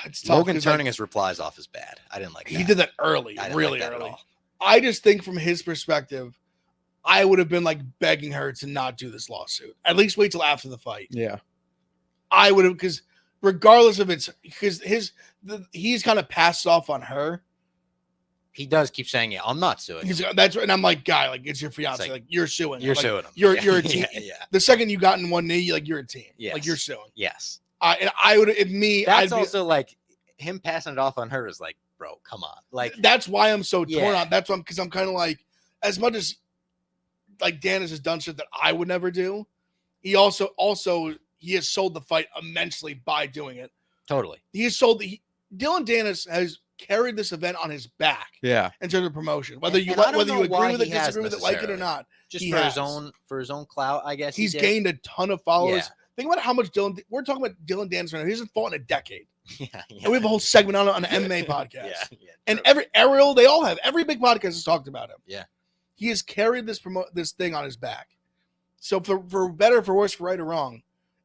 It's tough. Logan turning his replies off is bad. I didn't like that. He did that early, really like that early. I just think from his perspective, I would have been like begging her to not do this lawsuit. At least wait till after the fight. yeah. I would have, because regardless of he's kind of passed off on her. He does keep saying, "Yeah, I'm not suing." That's right. And I'm like, guy, like it's your fiance. Like, Like you're suing. You're like, suing him. You're a team. Yeah. The second you got in one knee, like you're a team. Yes. Like you're suing. Yes. And I would, if me, That's also like him passing it off on her is like, bro, come on. Like that's why I'm so torn Yeah. on. That's why because I'm kind of like, as much as like Dan has done shit that I would never do, he also he has sold the fight immensely by doing it. totally. He has sold Dylan Danis has carried this event on his back. Yeah. In terms of promotion, whether you And I don't whether you know why agree with it, he has disagree with it, like it or necessarily. not, Just he for his own clout, I guess. he's he did. gained a ton of followers. Yeah. Think about how much we're talking about Dylan Danis right now. He hasn't fought in a decade. Yeah. And we have a whole segment on an MMA podcast. Yeah. And true. every big podcast has talked about him. Yeah. He has carried this thing on his back. So for better, for worse, for right or wrong,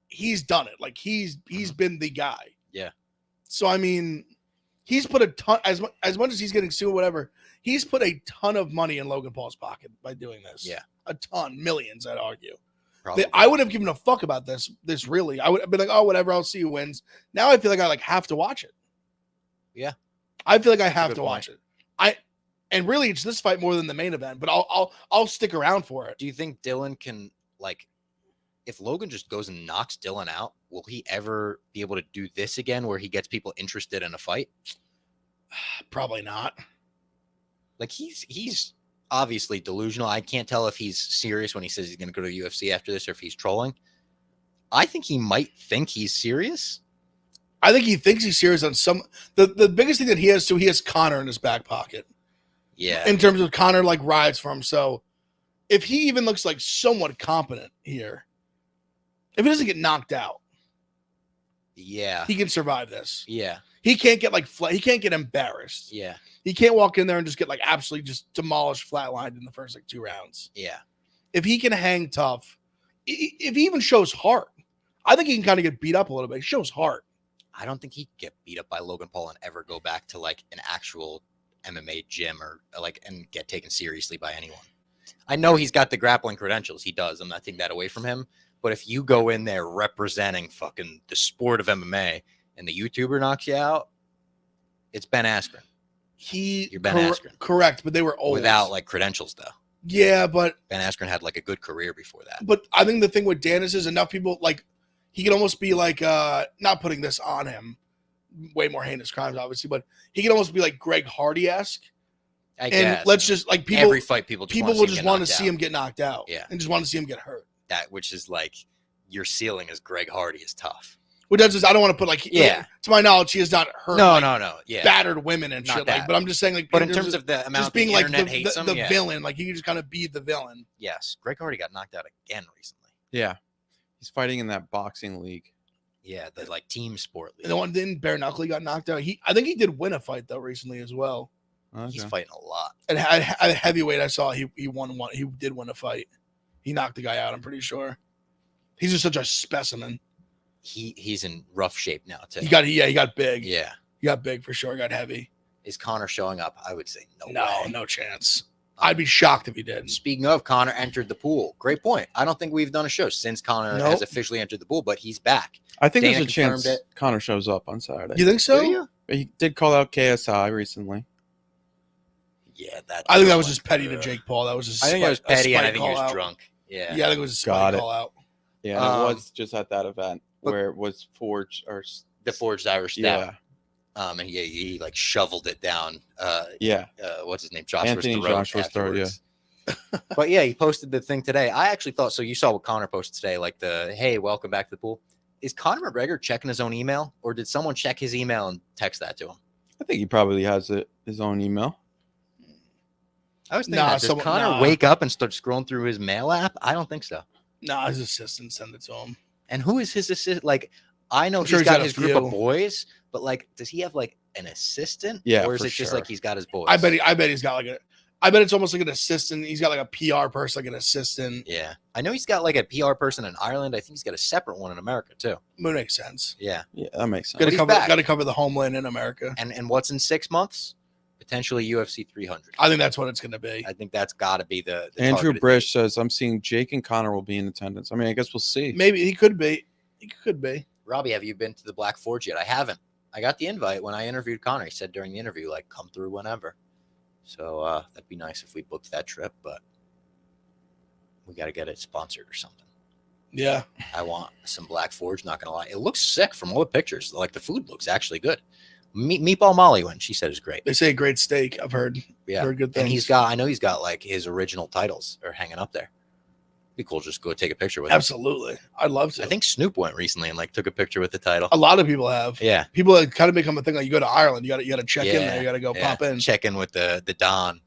he's done it. Like he's been the guy. Yeah. So I mean, he's put a ton as much as he's getting sued, or whatever. He's put a ton of money in Logan Paul's pocket by doing this. Yeah. A ton, millions, I'd argue. Probably. I would have given a fuck about this really. I would have been like, oh, whatever, I'll see who wins. Now I feel like I like have to watch it. Yeah. I feel like I have good to point. watch it. And really it's this fight more than the main event, but I'll stick around for it. Do you think Dylan can, like, if Logan just goes and knocks Dylan out, will he ever be able to do this again where he gets people interested in a fight? Probably not. Like, he's obviously delusional. I can't tell if he's serious when he says he's going to go to the UFC after this or if he's trolling. I think he might think he's serious. I think he thinks he's serious on some. The biggest thing that he has, he has Connor in his back pocket. Yeah. In terms of Connor, like, rides for him. So if he even looks like somewhat competent here, if he doesn't get knocked out, Yeah. he can survive this. Yeah. He can't get like he can't get embarrassed. Yeah. He can't walk in there and just get like absolutely just demolished, flatlined in the first like 2 rounds. Yeah. If he can hang tough, if he even shows heart, I think he can kind of get beat up a little bit. He shows heart. I don't think he could get beat up by Logan Paul and ever go back to like an actual MMA gym or like and get taken seriously by anyone. I know he's got the grappling credentials. He does. I'm not taking that away from him. But if you go in there representing fucking the sport of MMA and the YouTuber knocks you out, it's Ben Askren. You're Ben Askren. Correct, but they were old. Without like credentials though. Yeah, but Ben Askren had like a good career before that. But I think the thing with Danis is enough people like he can almost be like not putting this on him, way more heinous crimes obviously, but he can almost be like Greg Hardy-esque. I and guess. let's just like people every fight people will just want to see him get knocked out. Yeah. And just want to see him get hurt. That which is like your ceiling as Greg Hardy is tough. Which I don't want to put like Yeah. To my knowledge, he has not hurt. No, like, no. Yeah. battered women and Not shit. that. Like, but I'm just saying, like, But in terms of the amount just being the like internet hates him, the yeah. villain, like he can just kind of be the villain. Yes. Greg Hardy got knocked out again recently. Yeah. He's fighting in that boxing league. Yeah, the like team sport league. And the one didn't Bare Knuckle got knocked out. I think he did win a fight though recently as well. Okay. He's fighting a lot. And at heavyweight, I saw he won one. He did win a fight. He knocked the guy out. I'm pretty sure. He's just such a specimen. He's in rough shape now too. He got big. Yeah. He got big for sure. He got heavy. Is Connor showing up? I would say no way. No chance. I'd be shocked if he did. Speaking of, Connor entered the pool. Great point. I don't think we've done a show since Connor has officially entered the pool, but he's back. I think Dana there's a chance confirmed Connor shows up on Saturday. You think so? Do you? He did call out KSI recently. Yeah, that. I think that was just petty to Jake Paul. That was just. I think it was petty, and I spite think he was call out. drunk. Yeah. Yeah, I think it was a spite call out. Yeah, and it was just at that event where it was forged or The forged Irish stout. yeah, And he like shoveled it down. yeah. What's his name? Joshua's Anthony throat. Joshua's throat, afterwards. But yeah, he posted the thing today. I actually thought so. You saw what Connor posted today, like the hey, welcome back to the pool. Is Conor McGregor checking his own email, or did someone check his email and text that to him? I think he probably has his own email. I was thinking, does Connor wake up and start scrolling through his mail app? I don't think so. Nah, his assistant sent it to him. And who is his assistant? Like, I know sure he's he's got got a his group few. of boys, but like, does he have like an assistant? Yeah, or is for it just sure. like he's got his boys? I bet he's got I bet it's almost like an assistant. He's got like a PR person, like an assistant. Yeah, I know he's got like a PR person in Ireland. I think he's got a separate one in America too. It makes sense. Yeah, Yeah, that makes sense. Got to cover the homeland in America. and what's in 6 months? Potentially UFC 300. I think that's what it's going to be. I think that's got to be the Andrew targeted Brish says, I'm seeing Jake and Connor will be in attendance. I mean, I guess we'll see. Maybe he could be. He could be. Robbie, have you been to the Black Forge yet? I haven't. I got the invite when I interviewed Connor. He said during the interview, like, come through whenever. So that'd be nice if we booked that trip, but we got to get it sponsored or something. Yeah. I want some Black Forge, not going to lie. It looks sick from all the pictures. Like, the food looks actually good. Meatball Molly one, she said, is great. They say great steak. I've heard. Yeah. Heard good things. And I know he's got like his original titles are hanging up there. Be cool. Just go take a picture with him. Absolutely. I'd love to. I think Snoop went recently and like took a picture with the title. a lot of people have. Yeah. People have kind of become a thing. Like you go to Ireland, you got to check in Yeah, there. You got to go Yeah. pop in. Check in with the Don.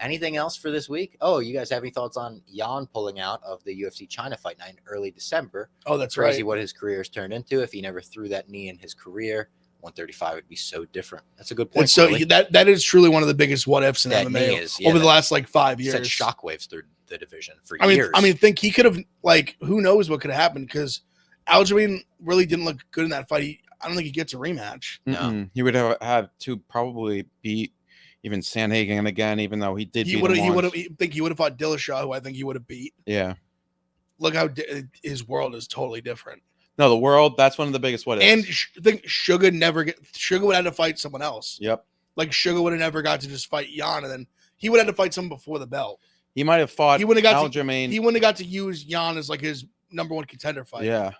Anything else for this week? Oh, you guys have any thoughts on Jan pulling out of the UFC China fight night in early December? Oh, that's Crazy right. what his career has turned into. If he never threw that knee in his career, 135 would be so different. That's a good point. And so Willie. that is truly one of the biggest what ifs in That MMA knee is, yeah, over the that last like 5 years. sent shockwaves through the division for I years. mean, think he could have like who knows what could have happened because Aljamain really didn't look good in that fight. I don't think he gets a rematch. No. Mm-mm. He would have to probably beat even Sanhagen again, even though he did. He would have fought Dillashaw, who I think he would have beat. Yeah. Look how his world is totally different. No, the world. That's one of the biggest what ifs. And I think Sugar would have to fight someone else. Yep. Like Sugar would have never got to just fight Jan, and then he would have to fight someone before the belt. He might have fought. He wouldn't have got Aljamain. He wouldn't have got to use Jan as like his number one contender fight. Yeah.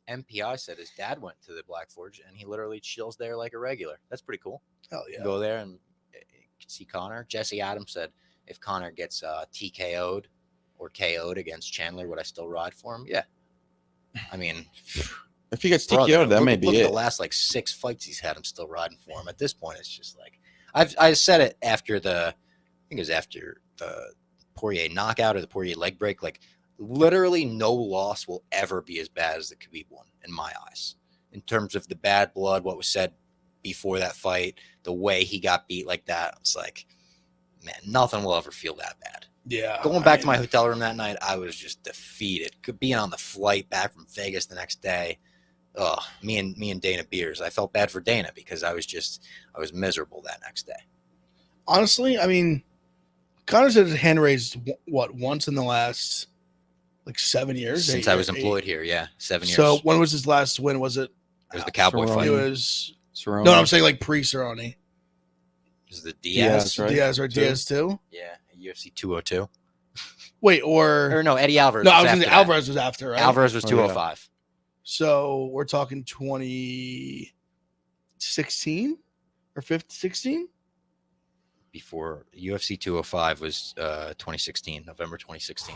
MPI said his dad went to the Black Forge and he literally chills there like a regular. That's pretty cool. Hell yeah. Go there and see Connor. Jesse Adams said, if Connor gets TKO'd or KO'd against Chandler, would I still ride for him? Yeah. I mean, If he gets brother, TKO'd, that may look be at it. the last like 6 fights he's had, I'm still riding for him. At this point, it's just like I said it after I think it was after the Poirier knockout or the Poirier leg break. Like literally no loss will ever be as bad as the Khabib one in my eyes. In terms of the bad blood, what was said before that fight, the way he got beat like that, it's like, man, nothing will ever feel that bad. Yeah. Going back to my hotel room that night, I was just defeated. Being on the flight back from Vegas the next day, me and Dana Beers. I felt bad for Dana because I was miserable that next day. Honestly, I mean, Connor's had his hand raised once in the last like 7 years Since I was employed here, yeah, 7 years. So when was his last win? Was it? It was the Cowboy Cerrone. fight. It It was. Cerrone. No, I'm saying like pre-Cerrone. was the Diaz. Diaz, right? Diaz, right? Two. Diaz too. Yeah, UFC 202. Wait, Or no, Eddie Alvarez. no, I was was after going to that. Alvarez was after, right? Alvarez was Oh, 205. So we're talking 2016 or 16? Before UFC 205 was 2016, November 2016.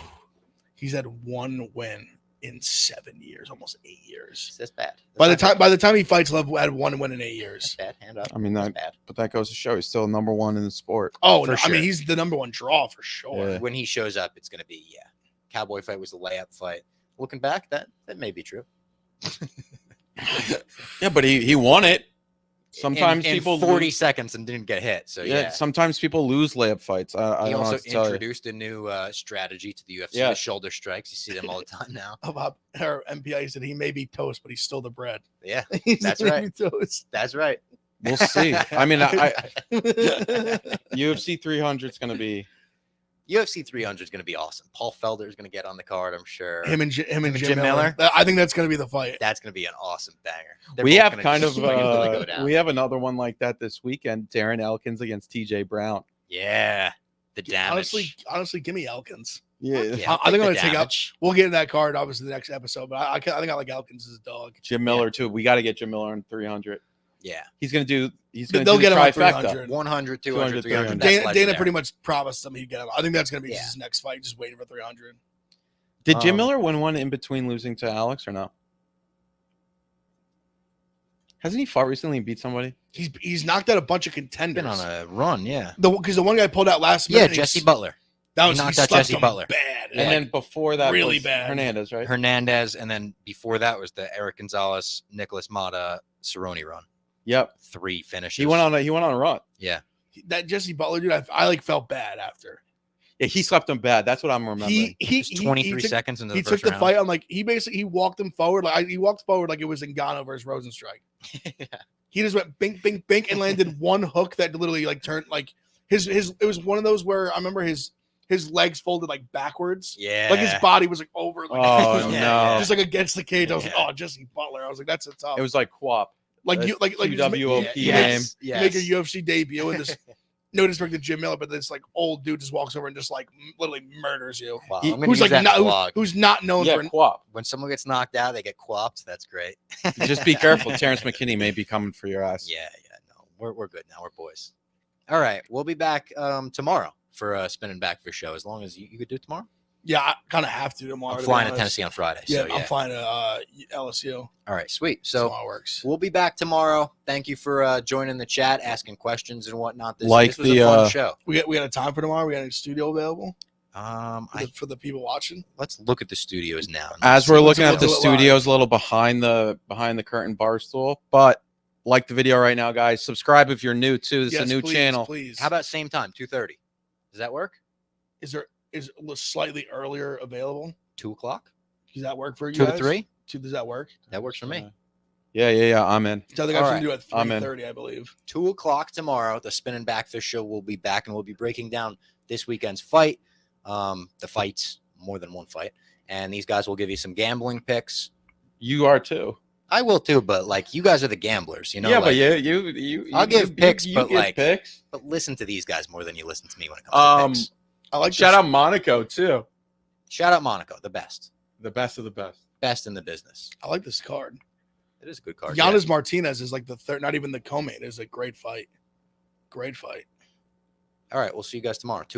He's had one win. in 7 years, almost 8 years. That's bad. By the time he fights, Lev had 1 win in 8 years. That's bad. Hand up. I mean, That's bad. but that goes to show he's still number one in the sport. Oh, For no, I mean, sure. he's the number 1 draw for sure. Yeah. When he shows up, it's going to be Cowboy fight was the layup fight. Looking back, that may be true. Yeah, but he won it. Sometimes in people 40 lose, seconds and didn't get hit. So yeah. Sometimes people lose layup fights. I He don't know also what to tell you. introduced a new strategy to the UFC, Yeah. the shoulder strikes. You see them all the time now. About her MPI said he may be toast, but he's still the bread. Yeah, He's That's the right. Toast. that's right. We'll see. I mean, UFC 300 is going to be. UFC 300 is going to be awesome. Paul Felder is going to get on the card, I'm sure. him and Jim Jim Miller. Miller? I think that's going to be the fight. That's going to be an awesome banger. They're We both have gonna kind just of regularly go down. we have another one like that this weekend. Darren Elkins against TJ Brown. Yeah, the damage. Honestly, give me Elkins. Yeah, Yeah, I think I'm the going to take up. damage. We'll get in that card obviously the next episode, but I think I like Elkins as a dog. Jim Miller too. We got to get Jim Miller on 300. Yeah, He's going to do. He's going to They'll do get the him on trifecta. 300. 100, 200, 300. 300. That's Dana legendary. pretty much promised him he'd get him. I think that's going to be Yeah. his next fight. Just waiting for 300. Did Jim Um, Miller win one in between losing to Alex or no? Hasn't he fought recently and beat somebody? He's knocked out a bunch of contenders. Been on a run, yeah. Because the one guy pulled out last Yeah, minute. Jesse Butler, That was he he knocked out slept Jesse him Butler. bad. And then before that, really was bad. Hernandez, right? Hernandez, and then before that was the Eric Gonzalez, Nicholas Mata, Cerrone run. Yep. 3 finishes. He went on a run. Yeah, that Jesse Butler dude, I like felt bad after. Yeah, he slept him bad. That's what I'm remembering. He It's 23 took, seconds into he the took first the round. fight on like he walked him forward he walked forward like it was Ngannou versus Rosenstrike. He just went bink bink bink and landed one hook that literally like turned like his it was one of those where I remember his legs folded like backwards. Yeah, Like his body was like over like Oh, Yeah, no. just like against the cage. I was like, Yeah. oh, Jesse Butler. I was like, that's a tough. It was like QWOP. like you like you just make- QWOP you game. make your UFC debut and this no disrespect to Jim Miller, but this like old dude just walks over and just like literally murders you. Wow, He- I'm gonna Who's use like that in the not vlog. who's not known Yeah, for QWOP. When someone gets knocked out, they get quapped. That's great. Just be careful. Terrence McKinney may be coming for your ass. Yeah, no, we're good now. We're boys. All right, we'll be back tomorrow for a spinning back for show. As long as you could do it tomorrow. Yeah, I kind of have to tomorrow. I'm be flying to honest. Tennessee on Friday. Yeah, so, yeah. I'm flying to LSU. All right, sweet. So So it works. we'll be back tomorrow. Thank you for joining the chat, asking questions and whatnot. This was The, a fun show. We got a time for tomorrow. We got a studio available I for the people watching. let's look at the studios now. and As see we're what's looking at the we'll do it live. studios, a little behind the curtain bar stool, but like the video right now, guys. Subscribe if you're new too. This is a new please, channel. Please. How about same time, 2:30? Does that work? is slightly earlier available? 2:00? Does that work for you 2 guys? to 3? Does that work? That works for me. Yeah. I'm in. So I think All I should right. do it I'm at in. 3:30, I believe. 2:00 tomorrow. The Spinning Backfish show will be back, and we'll be breaking down this weekend's fight, the fights, more than one fight, and these guys will give you some gambling picks. You are too. I will too, but like you guys are the gamblers, you know. yeah, like, but you. I'll give picks, but, give like, picks. But listen to these guys more than you listen to me when it comes to picks. I like Shout this. out Monaco too. Shout out Monaco, the best The best of the best. in the business. I like this card. It is a good card. Giannis Martinez is like the third, not even the co-main. It's a great fight. Great fight. All right, we'll see you guys tomorrow.